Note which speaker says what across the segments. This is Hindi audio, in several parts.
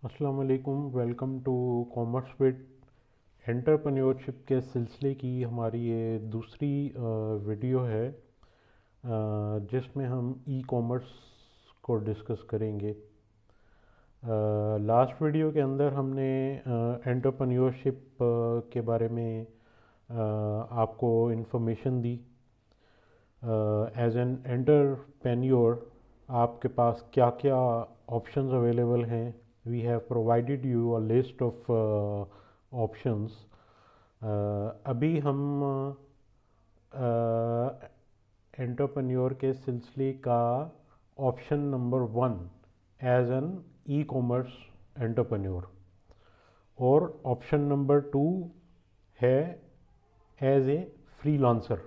Speaker 1: अस्सलाम वालेकुम। Welcome to commerce with entrepreneurship के सिलसिले की हमारी ये दूसरी वीडियो है जिसमें हम ई कॉमर्स को डिस्कस करेंगे। लास्ट वीडियो के अंदर हमने एंटरप्रेन्योरशिप के बारे में आपको इन्फॉर्मेशन दी। एज एन एंटरप्रेन्योर आपके पास क्या क्या ऑप्शंस अवेलेबल हैं। We have provided you a list of options. अभी हम एंटरप्रेन्योर के सिलसिले का option number 1 as an e commerce entrepreneur और ऑप्शन नंबर 2 है एज ए फ्रीलांसर।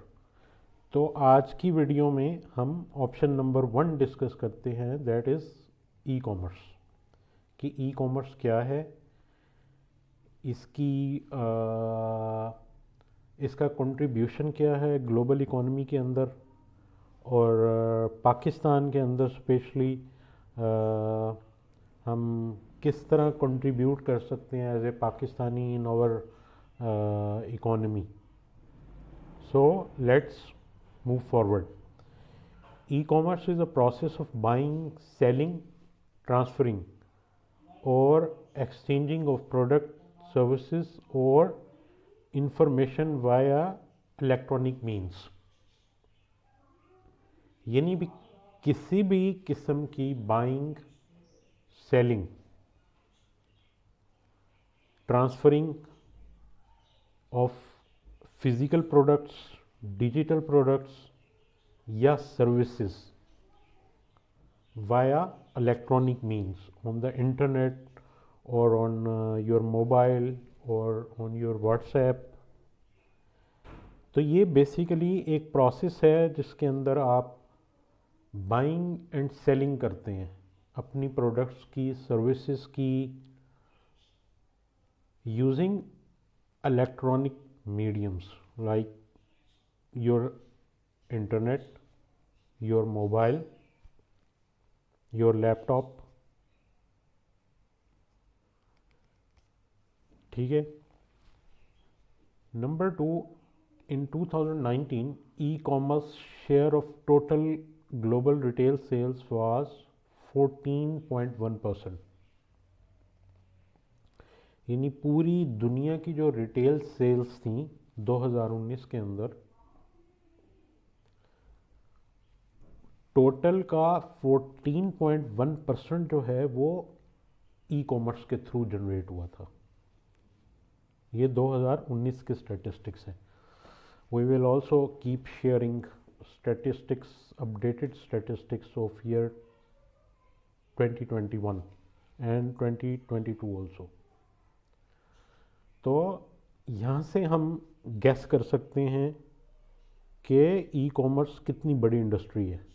Speaker 1: तो आज की वीडियो में हम ऑप्शन नंबर 1 डिस्कस करते हैं, दैट इज़ ई कॉमर्स। कि ई कॉमर्स क्या है, इसका कंट्रीब्यूशन क्या है ग्लोबल इकोनॉमी के अंदर और पाकिस्तान के अंदर स्पेशली हम किस तरह कंट्रीब्यूट कर सकते हैं as a Pakistani in our economy. So let's move forward. E-commerce is a process of buying, selling, transferring or exchanging of product, services or information via electronic means। यानी भी किसी भी किस्म की buying, selling, transferring of physical products, digital products या services via electronic means on the internet or on your mobile or on your WhatsApp। तो ये बेसिकली एक प्रोसेस है जिसके अंदर आप बाइंग एंड सेलिंग करते हैं अपनी प्रोडक्ट्स की, सर्विसेज की, using electronic mediums like your internet, your mobile, your laptop। ठीक है। Number 2, in 2019 e-commerce share of total global retail sales was 14.1%। यानी पूरी दुनिया की जो रिटेल सेल्स थी 2019 के अंदर, टोटल का 14.1% जो है वो ई कॉमर्स के थ्रू जनरेट हुआ था। ये 2019 के स्टैटिस्टिक्स हैं। We will also keep sharing statistics, updated statistics of year 2021 and 2022 also. तो यहाँ से हम गैस कर सकते हैं कि ई कॉमर्स कितनी बड़ी इंडस्ट्री है।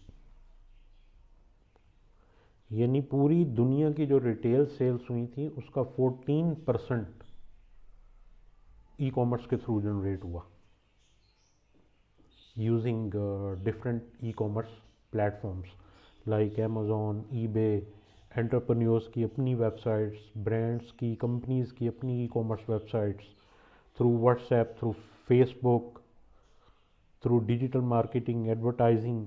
Speaker 1: यानी पूरी दुनिया की जो रिटेल सेल्स हुई थी उसका 14% ई कॉमर्स के थ्रू जनरेट हुआ using different e commerce platforms like Amazon, eBay, entrepreneurs की अपनी वेबसाइट्स, ब्रांड्स की, कंपनीज़ की अपनी e commerce websites, through WhatsApp, through Facebook, through digital marketing, advertising.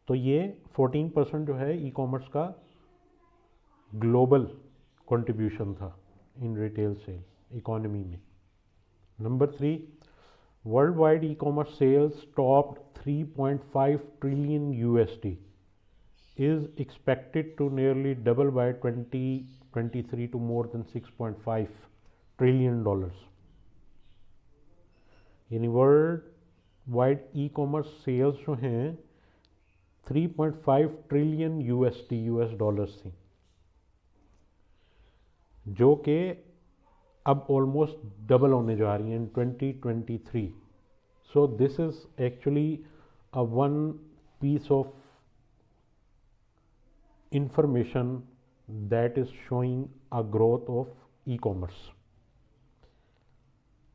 Speaker 1: तो ये 14% जो है ई कॉमर्स का ग्लोबल कंट्रीब्यूशन था इन रिटेल सेल इकोनॉमी में। Number 3, worldwide e commerce sales topped 3.5 trillion USD, is expected to nearly double bye 2023 to more than 6.5 trillion dollars. यानी worldwide e commerce sales जो हैं 3.5 ट्रिलियन यूएस डॉलर्स थी, जो कि अब ऑलमोस्ट डबल होने जा रही हैं in 2023। So this is actually a one piece of information that is showing a growth of e commerce,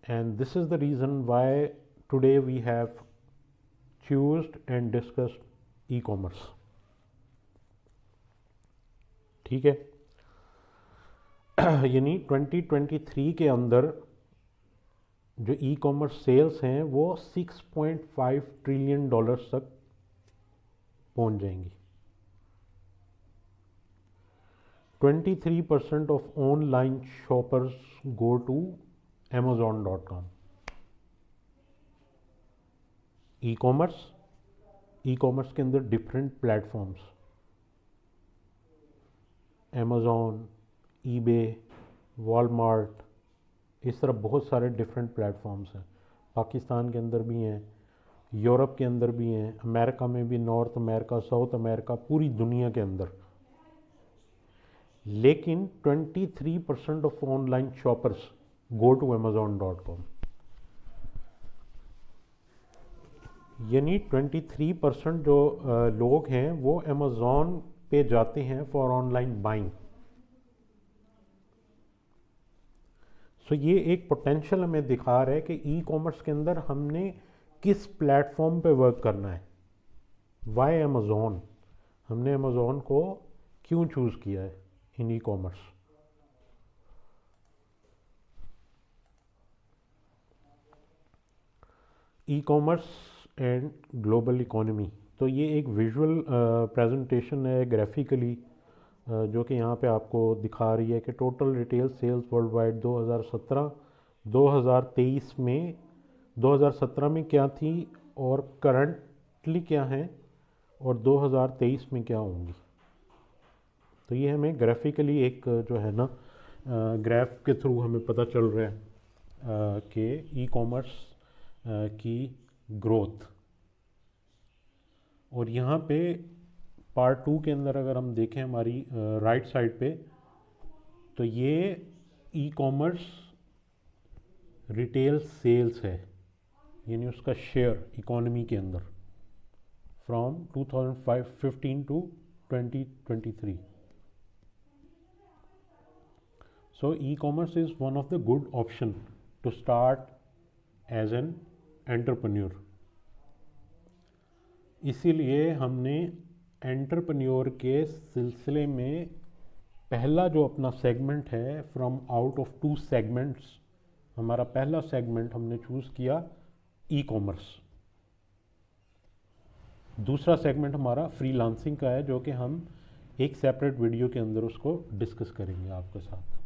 Speaker 1: and this is the reason why today we have choosed and discussed e commerce. ठीक है। यानी 2023 के अंदर जो ई कॉमर्स सेल्स हैं वो 6.5 ट्रिलियन डॉलर्स तक पहुंच जाएंगी। 23% of online shoppers go to amazon.com। E commerce के अंदर different platforms, Amazon, eBay, Walmart, इस तरह बहुत सारे डिफरेंट प्लेटफॉर्म्स हैं। पाकिस्तान के अंदर भी हैं, यूरोप के अंदर भी हैं, अमेरिका में भी, नॉर्थ अमेरिका, साउथ अमेरिका, पूरी दुनिया के अंदर। लेकिन 23% of online shoppers go to amazon.com। यानी 23% जो लोग हैं वो अमेज़ॉन पे जाते हैं फॉर ऑनलाइन बाइंग। सो ये एक पोटेंशियल हमें दिखा रहा है कि ई कॉमर्स के अंदर हमने किस प्लेटफॉर्म पे वर्क करना है। वाई अमेज़ॉन, हमने अमेज़ॉन को क्यों चूज़ किया है in e commerce. E commerce and global economy, तो ये एक विजुअल प्रेजेंटेशन है ग्राफिकली, जो कि यहाँ पे आपको दिखा रही है कि total retail sales worldwide 2017 में 2017 में क्या थी और करंटली क्या है और 2023 में क्या होंगी। तो ये हमें ग्राफिकली एक जो है ना ग्राफ के थ्रू हमें पता चल रहा है कि ई कॉमर्स की ग्रोथ। और यहाँ पे पार्ट 2 के अंदर अगर हम देखें हमारी राइट साइड पे, तो ये ई कॉमर्स रिटेल सेल्स है, यानी उसका शेयर इकोनॉमी के अंदर from 2015 to 2023। So e commerce is one of the good option to start as an entrepreneur. इसीलिए हमने एंटरप्रेन्योर के सिलसिले में पहला जो अपना सेगमेंट है, फ्रॉम आउट ऑफ 2 सेगमेंट्स, हमारा पहला सेगमेंट हमने चूज़ किया ई कॉमर्स। दूसरा सेगमेंट हमारा फ्रीलांसिंग का है, जो कि हम एक सेपरेट वीडियो के अंदर उसको डिस्कस करेंगे आपके साथ।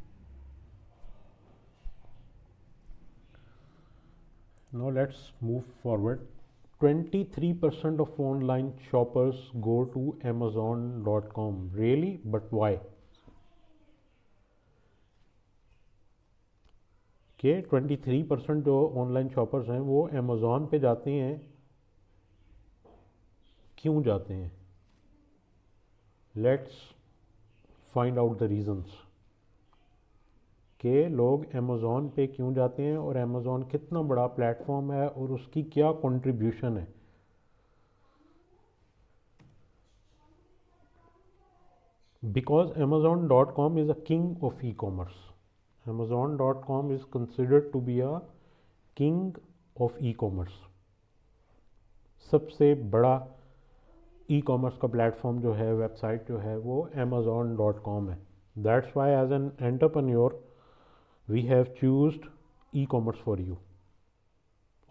Speaker 1: Now let's move forward. 23% of online shoppers go to amazon.com. Really? But why? कि 23% जो ऑनलाइन शॉपर्स हैं वो अमेज़ॉन पे जाते हैं, क्यों जाते हैं? Let's find out the reasons कि लोग अमेज़ॉन पे क्यों जाते हैं और अमेज़ॉन कितना बड़ा प्लेटफॉर्म है और उसकी क्या कंट्रीब्यूशन है। Because amazon.com is a king of e-commerce. amazon.com is considered to be a king of e-commerce. सबसे बड़ा ई कॉमर्स का प्लेटफॉर्म जो है, वेबसाइट जो है, वो amazon.com है। That's why as an entrepreneur we have chosen e commerce for you.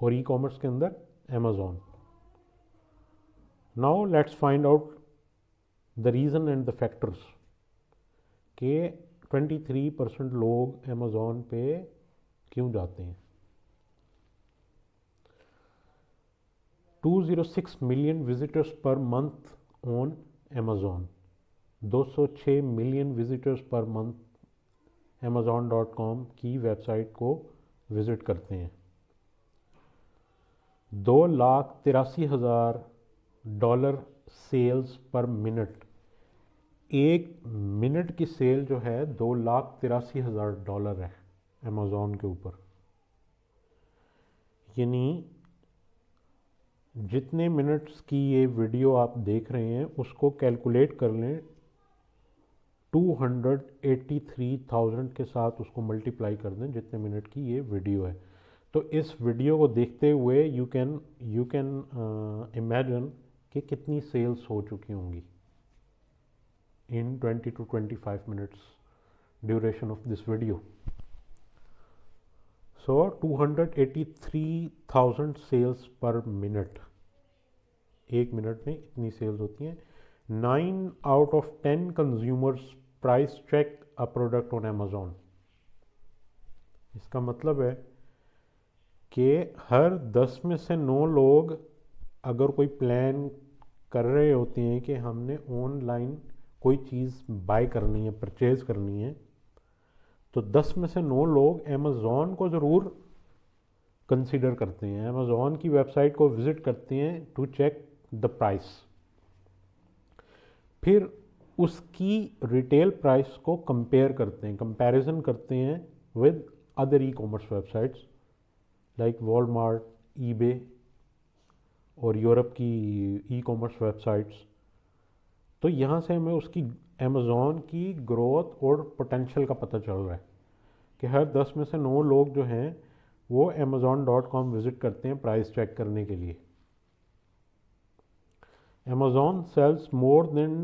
Speaker 1: और ई कॉमर्स के अंदर Amazon. Now let's find out the reason and the factors के 23% लोग अमेज़ॉन पे क्यों जाते हैं। 206 million visitors per month on Amazon. 206 million visitors per month amazon.com की वेबसाइट को विज़िट करते हैं। $2,83,000 सेल्स पर मिनट। एक मिनट की सेल जो है $2,83,000 है अमेज़ॉन के ऊपर। यानी जितने मिनट्स की ये वीडियो आप देख रहे हैं उसको कैलकुलेट कर लें, 283,000 के साथ उसको मल्टीप्लाई कर दें जितने मिनट की ये वीडियो है। तो इस वीडियो को देखते हुए यू कैन इमेजिन कि कितनी सेल्स हो चुकी होंगी इन 20 to 25 minutes duration of this video. So 283,000 sales per minute, एक मिनट में इतनी सेल्स होती हैं. 9 out of 10 consumers price check a product on Amazon. इसका मतलब है कि हर 10 में से 9 लोग अगर कोई प्लान कर रहे होते हैं कि हमने ऑनलाइन कोई चीज़ बाय करनी है, परचेज़ करनी है, तो 10 में से 9 लोग अमेज़ॉन को ज़रूर कंसीडर करते हैं, अमेज़ॉन की वेबसाइट को विज़िट करते हैं टू चेक द प्राइस. फिर उसकी रिटेल प्राइस को कंपेयर करते हैं, कंपैरिजन करते हैं with other E commerce websites like Walmart, eBay और यूरोप की ई कॉमर्स वेबसाइट्स. तो यहाँ से हमें उसकी अमेज़ॉन की ग्रोथ और पोटेंशियल का पता चल रहा है कि हर 10 में से 9 लोग जो हैं वो amazon.com विज़िट करते हैं प्राइस चेक करने के लिए. Amazon sells more than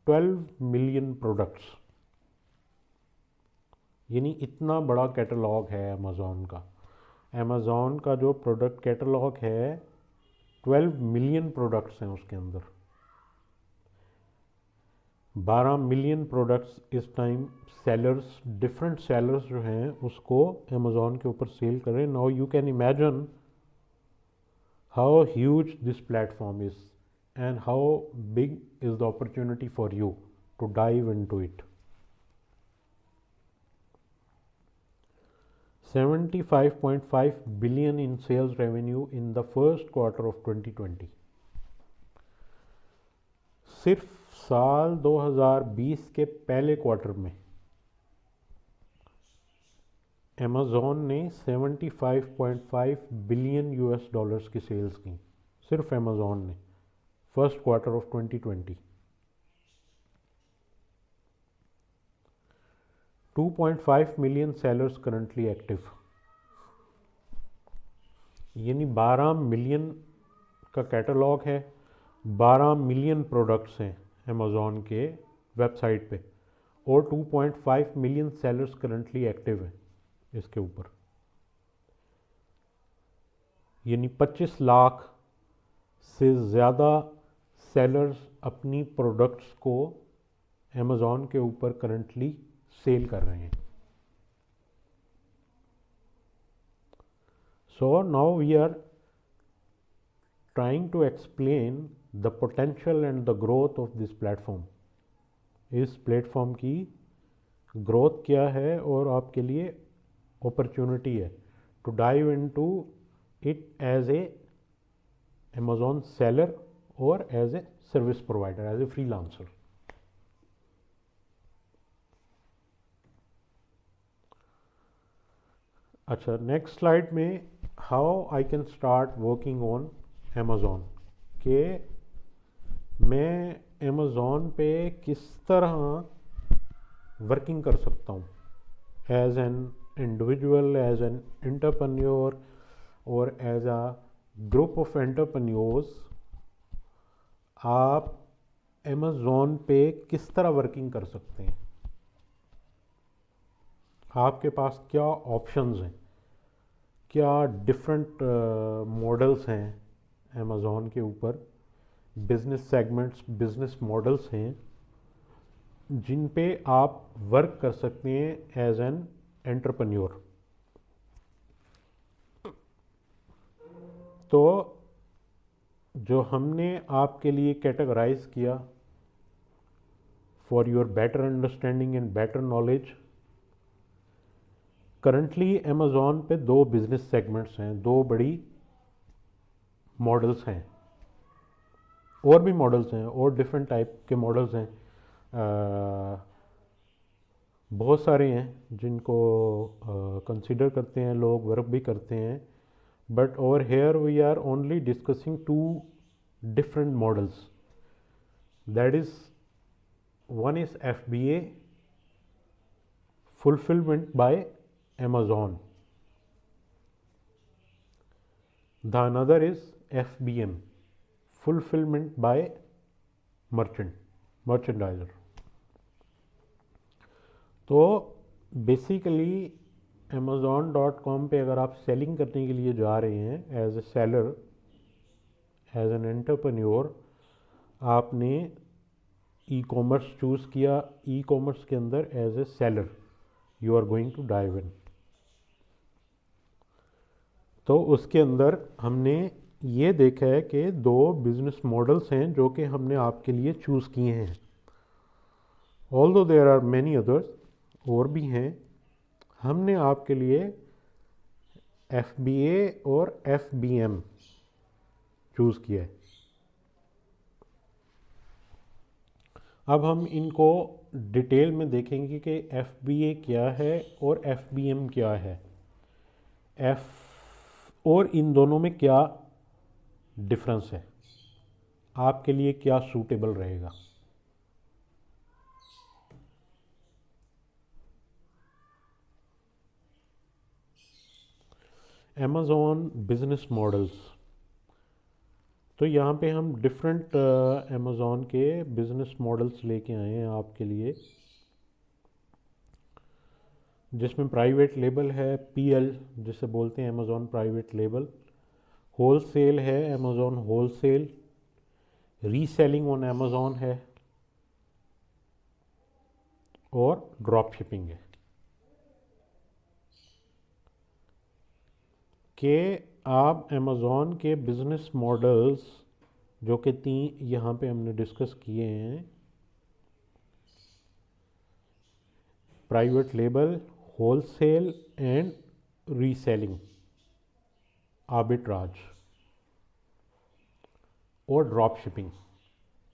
Speaker 1: 12 million products, यानी इतना बड़ा कैटलॉग है अमेज़ॉन का. अमेज़ॉन का जो प्रोडक्ट कैटलॉग है 12 मिलियन प्रोडक्ट्स हैं उसके अंदर. 12 मिलियन प्रोडक्ट्स इस टाइम सेलर्स, डिफरेंट सेलर्स जो हैं उसको अमेज़ॉन के ऊपर सेल कर रहे हैं. Now you can imagine how huge this platform is and how big is the opportunity for you to dive into it. 75.5 billion in sales revenue in the first quarter of 2020. सिर्फ साल 2020 के पहले क्वार्टर में अमेज़ॉन ने 75.5 बिलियन यूएस डॉलर्स की सेल्स की, सिर्फ अमेज़ॉन ने first quarter of 2020. 2.5 million sellers currently active, यानी 12 मिलियन का कैटलॉग है, 12 मिलियन प्रोडक्ट्स हैं अमेज़ॉन के वेबसाइट पे और 2.5 मिलियन सेलर्स करंटली एक्टिव हैं इसके ऊपर. यानी 25 लाख से ज़्यादा सेलर्स अपनी प्रोडक्ट्स को अमेज़ॉन के ऊपर करंटली सेल कर रहे हैं. So now we are trying to explain the potential and the growth of this platform. इस प्लेटफॉर्म की ग्रोथ क्या है और आपके लिए अपॉर्चुनिटी है to dive into it as a Amazon seller or as a service provider, as a freelancer. अच्छा, नेक्स्ट स्लाइड में how I can start working on Amazon, के मैं अमेज़ॉन पे किस तरह वर्किंग कर सकता हूँ as an individual, as an entrepreneur और as a group of entrepreneurs. आप अमेज़ॉन पे किस तरह वर्किंग कर सकते हैं, आपके पास क्या ऑप्शंस हैं, क्या डिफरेंट मॉडल्स हैं अमेज़ॉन के ऊपर, बिजनेस सेगमेंट्स, बिजनेस मॉडल्स हैं जिन पे आप वर्क कर सकते हैं एज एन एंटरप्रेन्योर. तो जो हमने आपके लिए कैटेगराइज किया for your better understanding and better knowledge, currently Amazon पे दो बिजनेस सेगमेंट्स हैं, दो बड़ी मॉडल्स हैं, और भी मॉडल्स हैं और डिफरेंट टाइप के मॉडल्स हैं, बहुत सारे हैं जिनको कंसीडर करते हैं लोग, वर्क भी करते हैं. But over here we are only discussing two different models. That is, one is FBA, fulfillment by Amazon. The another is FBM, fulfillment by merchandiser. तो बेसिकली Amazon.com पे अगर आप सेलिंग करने के लिए जा रहे हैं as a seller, as an entrepreneur, आपने ई कॉमर्स चूज़ किया, ई कॉमर्स के अंदर as a seller you are going to dive in. तो उसके अंदर हमने ये देखा है कि दो बिजनेस मॉडल्स हैं जो कि हमने आपके लिए चूज़ किए हैं। Although there are many others, और भी हैं, हमने आपके लिए FBA और FBM चूज़ किया है। अब हम इनको डिटेल में देखेंगे कि FBA क्या है और FBM क्या है, और इन दोनों में क्या डिफरेंस है, आपके लिए क्या सूटेबल रहेगा। Amazon बिजनेस मॉडल्स, तो यहाँ पे हम डिफरेंट Amazon के बिजनेस मॉडल्स लेके आए हैं आपके लिए, जिसमें प्राइवेट लेबल है, PL जिसे बोलते हैं Amazon प्राइवेट लेबल, होलसेल है Amazon wholesale, reselling on Amazon है, और ड्रॉप शिपिंग है। कि आप Amazon के बिजनेस मॉडल्स जो कि 3 यहाँ पे हमने डिस्कस किए हैं, private label, wholesale and reselling, arbitrage और ड्रॉप शिपिंग,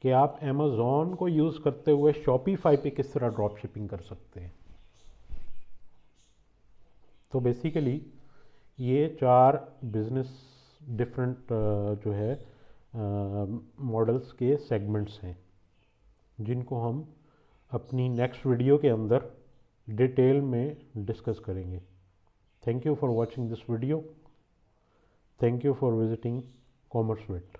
Speaker 1: कि आप Amazon को यूज़ करते हुए Shopify पे किस तरह ड्रॉप शिपिंग कर सकते हैं। तो बेसिकली ये 4 बिजनेस डिफरेंट जो है मॉडल्स के सेगमेंट्स हैं, जिनको हम अपनी नेक्स्ट वीडियो के अंदर डिटेल में डिस्कस करेंगे। Thank you for watching this video. Thank you for visiting commerce wit.